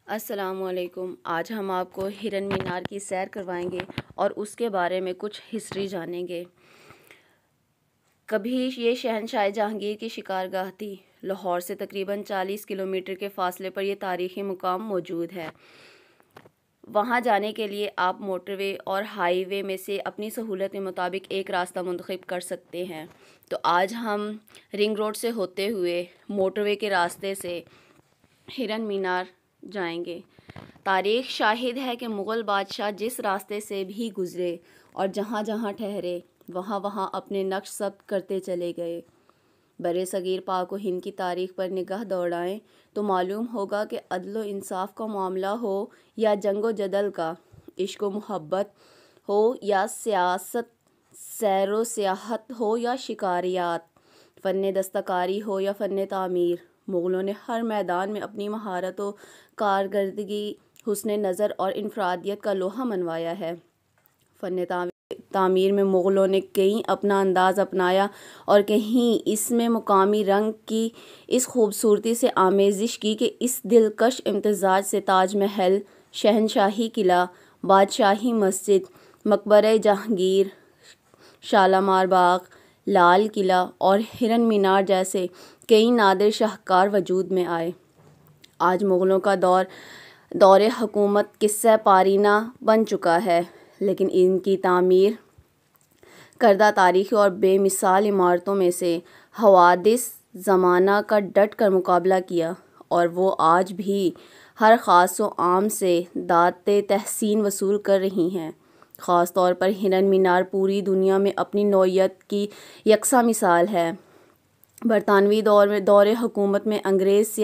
السلام علیکم۔ آج ہم آپ کو ہرن مینار کی سیر کروائیں گے اور اس کے بارے میں کچھ ہسٹری جانیں گے۔ کبھی یہ شہنشاہ جہانگیر کی شکارگاہ تھی۔ لاہور سے تقریباً 40 کلومیٹر کے فاصلے پر یہ تاریخی مقام موجود ہے۔ وہاں جانے کے لیے آپ موٹر وے اور ہائی وے میں سے اپنی سہولت کے مطابق ایک راستہ منتخب کر سکتے ہیں۔ تو آج ہم رنگ روڈ سے ہوتے ہوئے موٹر وے کے راستے سے ہرن مینار جائیں گے۔ تاریخ شاہد ہے کہ مغل بادشاہ جس راستے سے بھی گزرے اور جہاں جہاں ٹھہرے وہاں وہاں اپنے نقش ثبت کرتے چلے گئے۔ برِ صغیر پاک و ہند کی تاریخ پر نگاہ دوڑائیں تو معلوم ہوگا کہ عدل و انصاف کا معاملہ ہو یا جنگ و جدل کا، عشق و محبت ہو یا سیاست، سیر و سیاحت ہو یا شکاریات، فن دستکاری ہو یا فن تعمیر، مغلوں نے ہر میدان میں اپنی مہارت و کارکردگی، حسن نظر اور انفرادیت کا لوہا منوایا ہے۔ فن تعمیر میں مغلوں نے کہیں اپنا انداز اپنایا اور کہیں اس میں مقامی رنگ کی اس خوبصورتی سے آمیزش کی کہ اس دلکش امتزاج سے تاج محل، شہنشاہی قلعہ، بادشاہی مسجد، مقبرہ جہانگیر، شالیمار باغ، لال قلعہ اور ہرن مینار جیسے کئی نادر شاہکار وجود میں آئے۔ آج مغلوں کا دور حکومت قصہ پارینہ بن چکا ہے، لیکن ان کی تعمیر کردہ تاریخی اور بے مثال عمارتوں میں سے حوادث زمانہ کا ڈٹ کر مقابلہ کیا، اور وہ آج بھی ہر خاص و عام سے داد تحسین وصول کر رہی ہیں۔ خاص طور پر ہرن مینار پوری دنیا میں اپنی نوعیت کی یکساں مثال ہے۔ برطانوی دور حکومت میں انگریز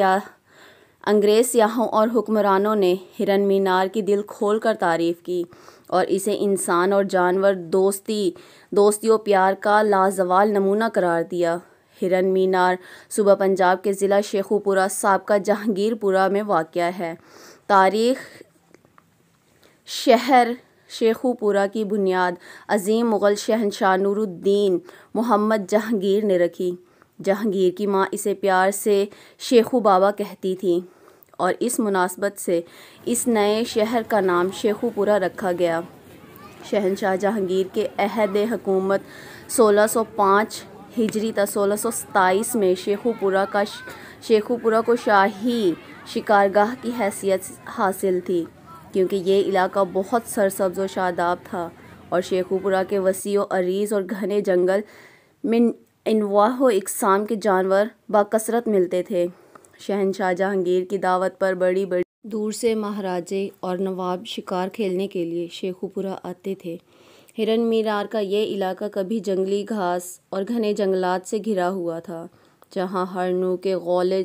سیاحوں اور حکمرانوں نے ہرن مینار کی دل کھول کر تعریف کی اور اسے انسان اور جانور دوستی و پیار کا لازوال نمونہ قرار دیا۔ ہرن مینار صوبہ پنجاب کے ضلع شیخوپورہ سابقہ جہانگیر پورہ میں واقع ہے۔ تاریخ شہر شیخوپورہ کی بنیاد عظیم مغل شہنشاہ نور الدین محمد جہانگیر نے رکھی۔ جہانگیر کی ماں اسے پیار سے شیخو بابا کہتی تھیں اور اس مناسبت سے اس نئے شہر کا نام شیخوپورہ رکھا گیا۔ شہنشاہ جہانگیر کے عہد حکومت 1605 ہجری تا 1627 میں شیخوپورہ کو شاہی شکارگاہ کی حیثیت حاصل تھی، کیونکہ یہ علاقہ بہت سرسبز و شاداب تھا اور شیخوپورہ کے وسیع و عریض اور گھنے جنگل میں انواع و اقسام کے جانور بکثرت ملتے تھے۔ شہنشاہ جہانگیر کی دعوت پر بڑی دور سے مہاراجے اور نواب شکار کھیلنے کے لیے شیخوپورہ آتے تھے۔ ہرن مینار کا یہ علاقہ کبھی جنگلی گھاس اور گھنے جنگلات سے گھرا ہوا تھا، جہاں ہر نوع کے غولِ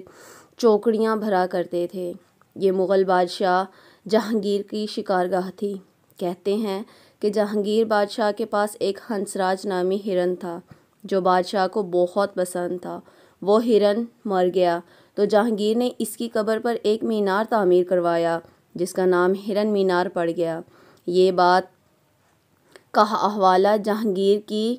چوکڑیاں بھرا کرتے تھے۔ یہ مغل بادشاہ جہانگیر کی شکارگاہ تھی۔ کہتے ہیں کہ جہانگیر بادشاہ کے پاس ایک ہنس راج نامی ہرن تھا جو بادشاہ کو بہت پسند تھا۔ وہ ہرن مر گیا تو جہانگیر نے اس کی قبر پر ایک مینار تعمیر کروایا جس کا نام ہرن مینار پڑ گیا۔ یہ بات کا حوالہ جہانگیر کی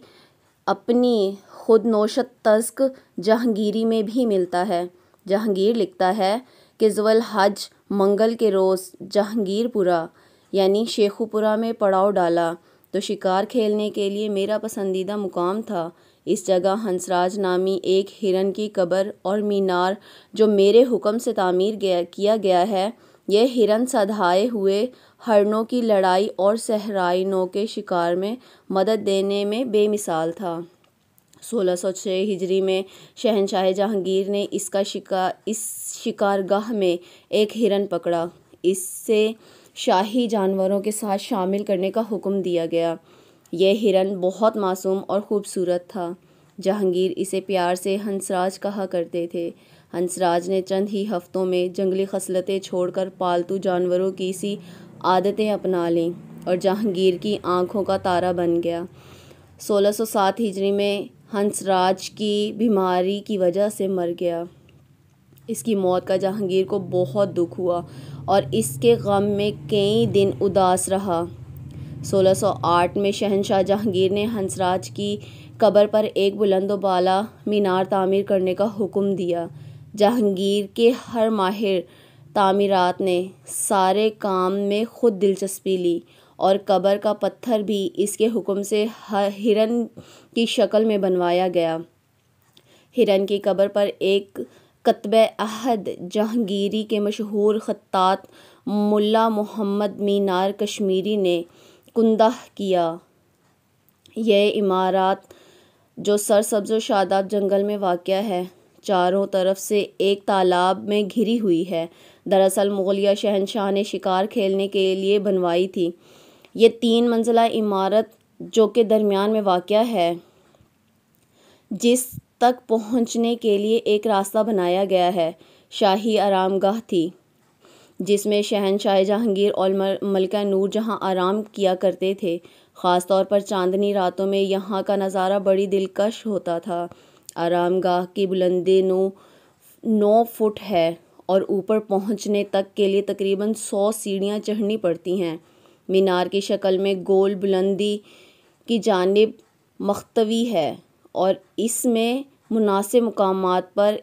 اپنی خود نوشت تذکرہ جہانگیری میں بھی ملتا ہے۔ جہانگیر لکھتا ہے کہ ذو الحج منگل کے روز جہانگیر پورہ یعنی شیخوپورہ میں پڑاؤ ڈالا تو شکار کھیلنے کے لیے میرا پسندیدہ مقام تھا۔ اس جگہ ہنس راج نامی ایک ہرن کی قبر اور مینار جو میرے حکم سے تعمیر کیا گیا ہے، یہ ہرن سدھائے ہوئے ہرنوں کی لڑائی اور صحرائی نو کے شکار میں مدد دینے میں بے مثال تھا۔ 1606 ہجری میں شہنشاہ جہانگیر نے اس شکارگاہ میں ایک ہرن پکڑا۔ اسے شاہی جانوروں کے ساتھ شامل کرنے کا حکم دیا گیا۔ یہ ہرن بہت معصوم اور خوبصورت تھا۔ جہانگیر اسے پیار سے ہنس راج کہا کرتے تھے۔ ہنس راج نے چند ہی ہفتوں میں جنگلی خصلتیں چھوڑ کر پالتو جانوروں کی سی عادتیں اپنا لیں اور جہانگیر کی آنکھوں کا تارا بن گیا۔ 1607 ہجری میں ہنس راج کی بیماری کی وجہ سے مر گیا۔ اس کی موت کا جہانگیر کو بہت دکھ ہوا اور اس کے غم میں کئی دن اداس رہا۔ 1608 میں شہنشاہ جہانگیر نے ہنس راج کی قبر پر ایک بلند و بالا مینار تعمیر کرنے کا حکم دیا۔ جہانگیر کے ہر ماہر تعمیرات نے سارے کام میں خود دلچسپی لی اور قبر کا پتھر بھی اس کے حکم سے ہرن کی شکل میں بنوایا گیا۔ ہرن کی قبر پر ایک کتب عہد جہانگیری کے مشہور خطاط ملا محمد مینار کشمیری نے کندہ کیا۔ یہ عمارات جو سرسبز و شاداب جنگل میں واقع ہے، چاروں طرف سے ایک تالاب میں گھری ہوئی ہے۔ دراصل مغلیہ شہنشاہ نے شکار کھیلنے کے لیے بنوائی تھی۔ یہ 3 منزلہ عمارت جو کہ درمیان میں واقع ہے، جس تک پہنچنے کے لیے ایک راستہ بنایا گیا ہے، شاہی آرام گاہ تھی، جس میں شہنشاہ جہانگیر اور ملکہ نور جہاں آرام کیا کرتے تھے۔ خاص طور پر چاندنی راتوں میں یہاں کا نظارہ بڑی دلکش ہوتا تھا۔ آرام گاہ کی بلندی 9 فٹ ہے اور اوپر پہنچنے تک کے لیے تقریباً 100 سیڑھیاں چڑھنی پڑتی ہیں۔ مینار کی شکل میں گول بلندی کی جانب مختوی ہے اور اس میں مناسب مقامات پر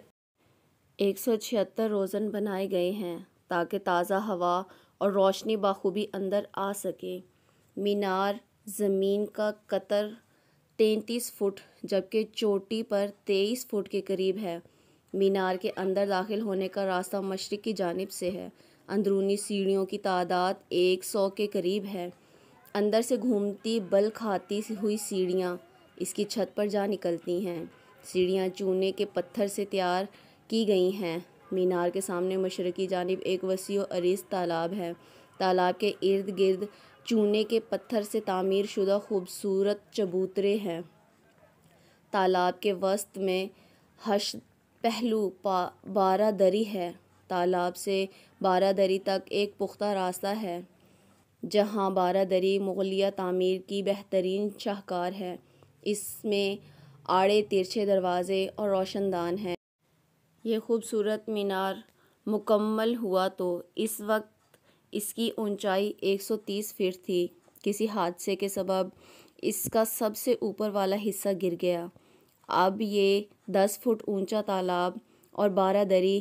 176 روزن بنائے گئے ہیں تاکہ تازہ ہوا اور روشنی بخوبی اندر آ سکے۔ مینار زمین کا قطر 33 فٹ جبکہ چوٹی پر 23 فٹ کے قریب ہے۔ مینار کے اندر داخل ہونے کا راستہ مشرق کی جانب سے ہے۔ اندرونی سیڑھیوں کی تعداد 100 کے قریب ہے۔ اندر سے گھومتی بل کھاتی ہوئی سیڑھیاں اس کی چھت پر جا نکلتی ہیں۔ سیڑھیاں چونے کے پتھر سے تیار کی گئی ہیں۔ مینار کے سامنے مشرقی جانب ایک وسیع و عریض تالاب ہے۔ تالاب کے ارد گرد چونے کے پتھر سے تعمیر شدہ خوبصورت چبوترے ہیں۔ تالاب کے وسط میں 8 پہلو 12 دری ہے۔ تالاب سے 12 دری تک ایک پختہ راستہ ہے، جہاں 12 دری مغلیہ تعمیر کی بہترین شاہکار ہے۔ اس میں آڑے ترچھے دروازے اور روشن دان ہیں۔ یہ خوبصورت مینار مکمل ہوا تو اس وقت اس کی اونچائی 130 فٹ تھی۔ کسی حادثے کے سبب اس کا سب سے اوپر والا حصہ گر گیا۔ اب یہ 10 فٹ اونچا تالاب اور 12 دری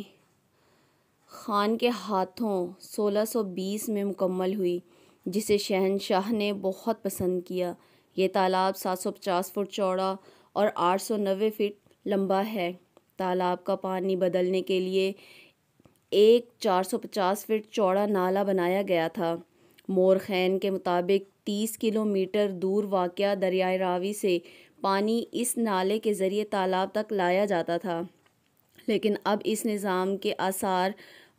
خان کے ہاتھوں 1620 میں مکمل ہوئی، جسے شہنشاہ نے بہت پسند کیا۔ یہ تالاب 750 فٹ چوڑا اور 890 فٹ لمبا ہے۔ تالاب کا پانی بدلنے کے لیے ایک 450 فٹ چوڑا نالہ بنایا گیا تھا۔ مورخین کے مطابق 30 کلومیٹر دور واقع دریائے راوی سے پانی اس نالے کے ذریعے تالاب تک لایا جاتا تھا، لیکن اب اس نظام کے آثار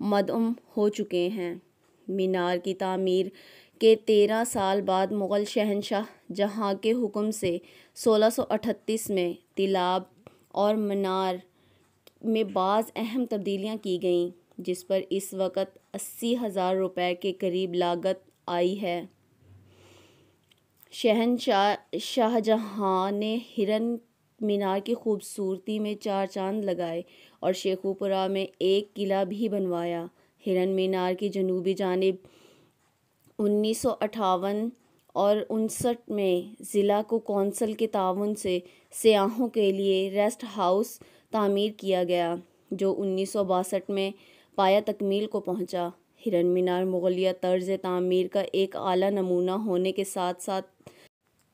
مدعم ہو چکے ہیں۔ مینار کی تعمیر کے 13 سال بعد مغل شہنشاہ جہاں کے حکم سے 1638 میں تالاب اور مینار میں بعض اہم تبدیلیاں کی گئیں، جس پر اس وقت 80,000 روپے کے قریب لاگت آئی ہے۔ شہنشاہ شاہجہاں نے ہرن مینار کی خوبصورتی میں 4 چاند لگائے اور شیخوپورہ میں ایک قلعہ بھی بنوایا۔ ہرن مینار کی جنوبی جانب 1958 اور 1959 میں ضلع کو کونسل کے تعاون سے سیاحوں کے لیے ریسٹ ہاؤس تعمیر کیا گیا، جو 1962 میں پایہ تکمیل کو پہنچا۔ ہرن مینار مغلیہ طرز تعمیر کا ایک اعلیٰ نمونہ ہونے کے ساتھ ساتھ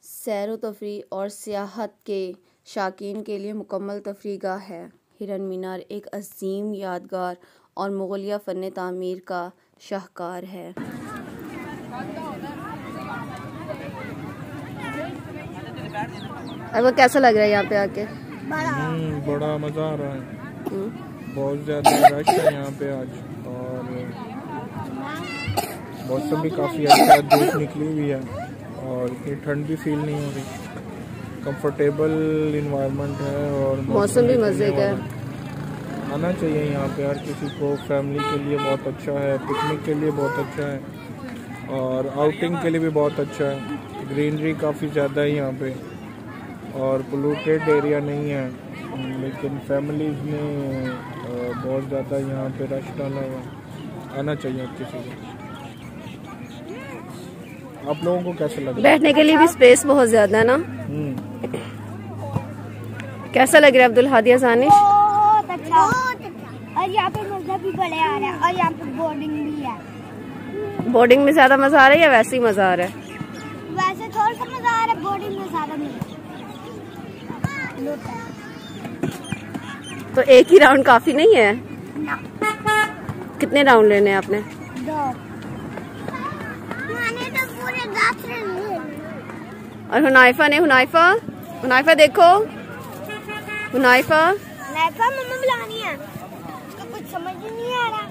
سیر و تفریح اور سیاحت کے شائقین کے لیے مکمل تفریح گاہ ہے۔ ہرن مینار ایک عظیم یادگار اور مغلیہ فن تعمیر کا شاہکار ہے۔ اب کیسا لگ رہا ہے یہاں پہ آ کے؟ بڑا مزہ آ رہا ہے، بہت زیادہ رش ہے یہاں پہ آج، اور موسم بھی کافی اچھا ہے، دھوپ نکلی ہوئی ہے اور اتنی ٹھنڈ بھی فیل نہیں ہو رہی، کمفرٹیبل انوائرمنٹ ہے اور موسم بھی مزے کا ہے۔ آنا چاہیے یہاں پہ ہر کسی کو، فیملی کے لیے بہت اچھا ہے، پکنک کے لیے بہت اچھا ہے اور آؤٹنگ کے لیے بھی بہت اچھا ہے۔ گرینری کافی زیادہ ہے یہاں پہ اور پولوٹیڈ ایریا نہیں ہے، لیکن فیملیز نے بہت زیادہ یہاں پہ رش ڈالا ہوا، آنا چاہیے کسی کو۔ آپ لوگوں کو کیسا لگ رہا ہے؟ بیٹھنے کے لیے بھی اسپیس بہت زیادہ ہے نا؟ کیسا لگ رہا ہے عبدالہادی ازانش؟ بہت اچھا، اور یہاں پہ مزہ بھی بڑے آ رہا ہے اور یہاں پہ بورڈنگ بھی ہے. بورڈنگ میں زیادہ مزہ آ رہا ہے یا ویسے ہی مزہ آ رہا ہے؟ ویسے تھوڑا سا مزہ آ رہا ہے, بورڈنگ میں زیادہ مزہ. تو ایک ہی راؤنڈ کافی نہیں ہے؟ نہ, کتنے راؤنڈ لینے ہیں آپ نے؟ 2. میں نے تو پورے 10 رن لیے. اور حنائفہ نے, حنائفہ دیکھو, حنائفہ نیفا مما بلانی ہے, اس کو کچھ سمجھ نہیں آ رہا.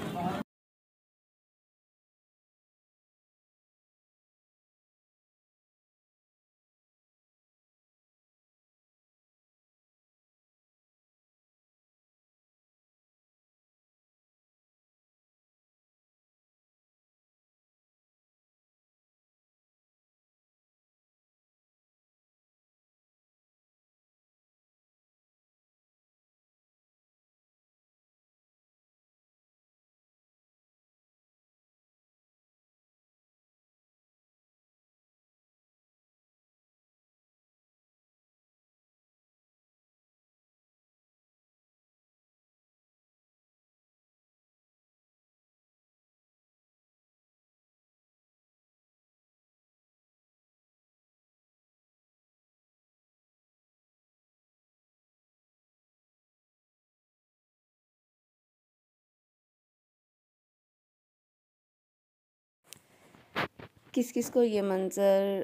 کس کس کو یہ منظر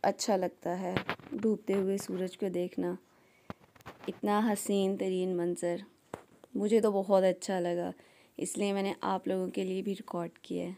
اچھا لگتا ہے, ڈوبتے ہوئے سورج کو دیکھنا, اتنا حسین ترین منظر. مجھے تو بہت اچھا لگا, اس لیے میں نے آپ لوگوں کے لیے بھی ریکارڈ کیا ہے.